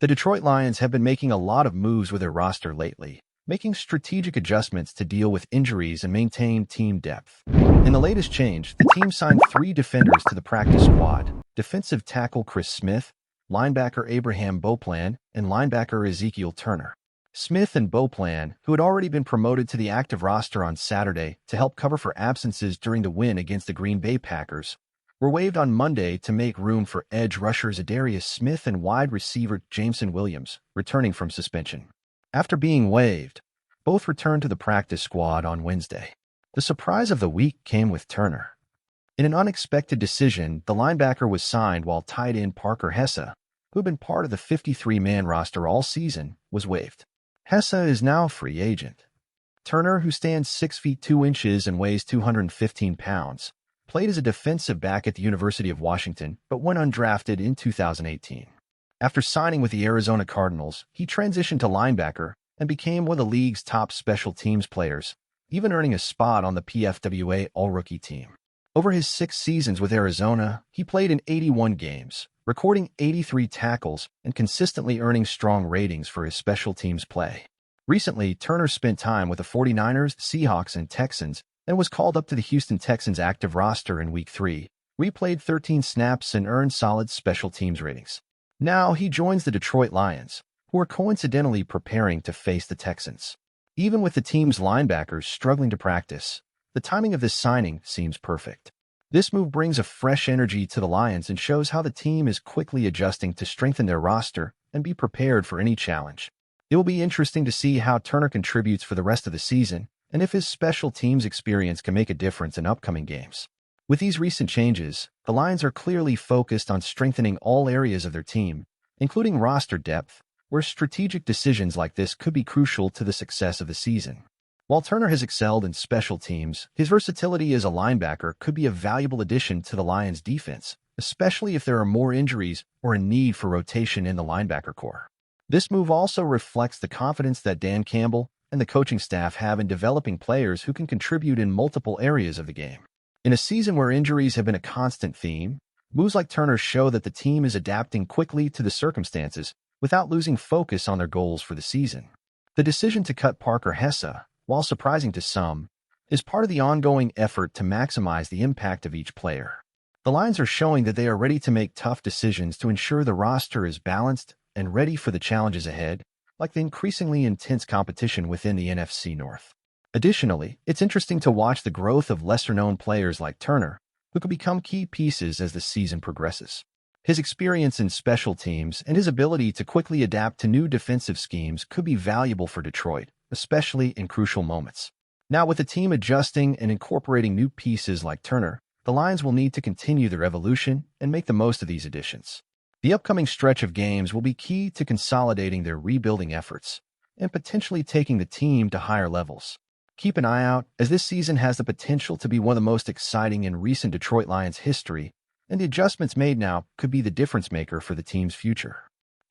The Detroit Lions have been making a lot of moves with their roster lately, making strategic adjustments to deal with injuries and maintain team depth. In the latest change, the team signed 3 defenders to the practice squad: defensive tackle Chris Smith, linebacker Abraham Beauplan, and linebacker Ezekiel Turner. Smith and Beauplan, who had already been promoted to the active roster on Saturday to help cover for absences during the win against the Green Bay Packers, were waived on Monday to make room for edge rushers Adarius Smith and wide receiver Jameson Williams, returning from suspension. After being waived, both returned to the practice squad on Wednesday. The surprise of the week came with Turner. In an unexpected decision, the linebacker was signed while tight end Parker Hesse, who had been part of the 53-man roster all season, was waived. Hesse is now a free agent. Turner, who stands 6 feet 2 inches and weighs 215 pounds, played as a defensive back at the University of Washington, but went undrafted in 2018. After signing with the Arizona Cardinals, he transitioned to linebacker and became one of the league's top special teams players, even earning a spot on the PFWA All-Rookie team. Over his 6 seasons with Arizona, he played in 81 games, recording 83 tackles and consistently earning strong ratings for his special teams play. Recently, Turner spent time with the 49ers, Seahawks, and Texans and was called up to the Houston Texans active roster in Week 3, where he played 13 snaps and earned solid special teams ratings. Now he joins the Detroit Lions, who are coincidentally preparing to face the Texans. Even with the team's linebackers struggling to practice, the timing of this signing seems perfect. This move brings a fresh energy to the Lions and shows how the team is quickly adjusting to strengthen their roster and be prepared for any challenge. It will be interesting to see how Turner contributes for the rest of the season and if his special teams experience can make a difference in upcoming games. With these recent changes, the Lions are clearly focused on strengthening all areas of their team, including roster depth, where strategic decisions like this could be crucial to the success of the season. While Turner has excelled in special teams, his versatility as a linebacker could be a valuable addition to the Lions' defense, especially if there are more injuries or a need for rotation in the linebacker core. This move also reflects the confidence that Dan Campbell and the coaching staff have in developing players who can contribute in multiple areas of the game. In a season where injuries have been a constant theme, moves like Turner show that the team is adapting quickly to the circumstances without losing focus on their goals for the season. The decision to cut Parker Hesse, while surprising to some, is part of the ongoing effort to maximize the impact of each player. The Lions are showing that they are ready to make tough decisions to ensure the roster is balanced and ready for the challenges ahead, like the increasingly intense competition within the NFC North. Additionally, it's interesting to watch the growth of lesser-known players like Turner, who could become key pieces as the season progresses. His experience in special teams and his ability to quickly adapt to new defensive schemes could be valuable for Detroit, especially in crucial moments. Now, with the team adjusting and incorporating new pieces like Turner, the Lions will need to continue their evolution and make the most of these additions. The upcoming stretch of games will be key to consolidating their rebuilding efforts and potentially taking the team to higher levels. Keep an eye out, as this season has the potential to be one of the most exciting in recent Detroit Lions history, and the adjustments made now could be the difference maker for the team's future.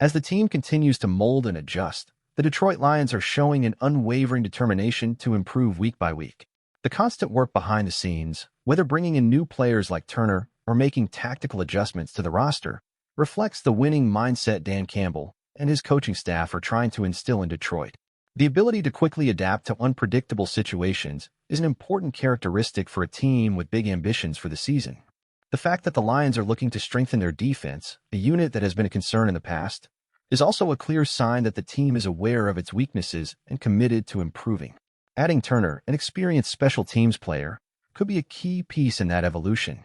As the team continues to mold and adjust, the Detroit Lions are showing an unwavering determination to improve week by week. The constant work behind the scenes, whether bringing in new players like Turner or making tactical adjustments to the roster, reflects the winning mindset Dan Campbell and his coaching staff are trying to instill in Detroit. The ability to quickly adapt to unpredictable situations is an important characteristic for a team with big ambitions for the season. The fact that the Lions are looking to strengthen their defense, a unit that has been a concern in the past, is also a clear sign that the team is aware of its weaknesses and committed to improving. Adding Turner, an experienced special teams player, could be a key piece in that evolution.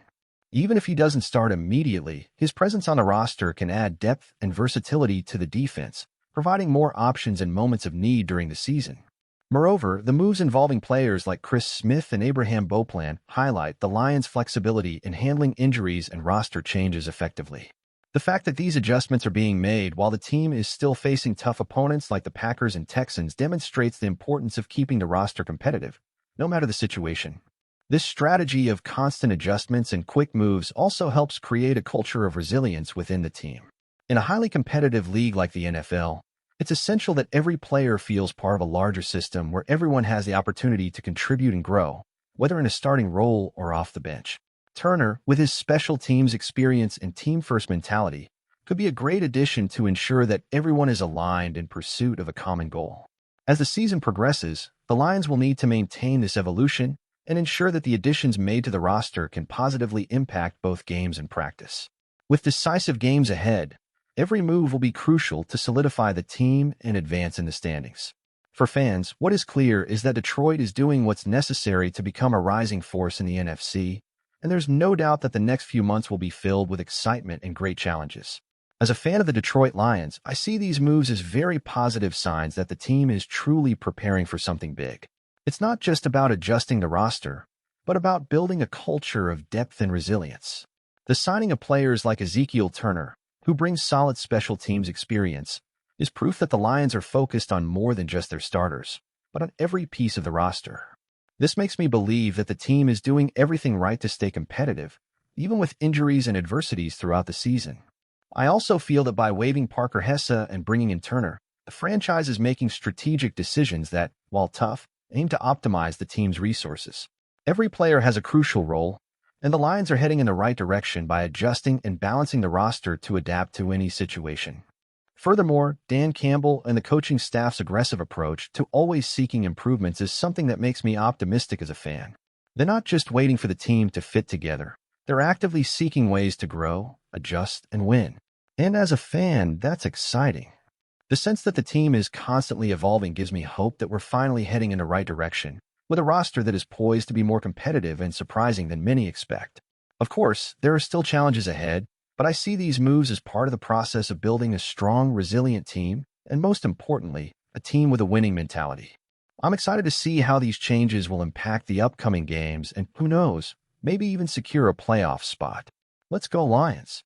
Even if he doesn't start immediately, his presence on the roster can add depth and versatility to the defense, providing more options in moments of need during the season. Moreover, the moves involving players like Chris Smith and Abraham Beauplan highlight the Lions' flexibility in handling injuries and roster changes effectively. The fact that these adjustments are being made while the team is still facing tough opponents like the Packers and Texans demonstrates the importance of keeping the roster competitive, no matter the situation. This strategy of constant adjustments and quick moves also helps create a culture of resilience within the team. In a highly competitive league like the NFL, it's essential that every player feels part of a larger system where everyone has the opportunity to contribute and grow, whether in a starting role or off the bench. Turner, with his special teams experience and team-first mentality, could be a great addition to ensure that everyone is aligned in pursuit of a common goal. As the season progresses, the Lions will need to maintain this evolution and ensure that the additions made to the roster can positively impact both games and practice. With decisive games ahead, every move will be crucial to solidify the team and advance in the standings. For fans, what is clear is that Detroit is doing what's necessary to become a rising force in the NFC, and there's no doubt that the next few months will be filled with excitement and great challenges. As a fan of the Detroit Lions, I see these moves as very positive signs that the team is truly preparing for something big. It's not just about adjusting the roster, but about building a culture of depth and resilience. The signing of players like Ezekiel Turner, who brings solid special teams experience, is proof that the Lions are focused on more than just their starters, but on every piece of the roster. This makes me believe that the team is doing everything right to stay competitive, even with injuries and adversities throughout the season. I also feel that by waiving Parker Hesse and bringing in Turner, the franchise is making strategic decisions that, while tough, aim to optimize the team's resources. Every player has a crucial role, and the Lions are heading in the right direction by adjusting and balancing the roster to adapt to any situation. Furthermore, Dan Campbell and the coaching staff's aggressive approach to always seeking improvements is something that makes me optimistic as a fan. They're not just waiting for the team to fit together. They're actively seeking ways to grow, adjust, and win. And as a fan, that's exciting. The sense that the team is constantly evolving gives me hope that we're finally heading in the right direction, with a roster that is poised to be more competitive and surprising than many expect. Of course, there are still challenges ahead, but I see these moves as part of the process of building a strong, resilient team, and most importantly, a team with a winning mentality. I'm excited to see how these changes will impact the upcoming games and, who knows, maybe even secure a playoff spot. Let's go Lions!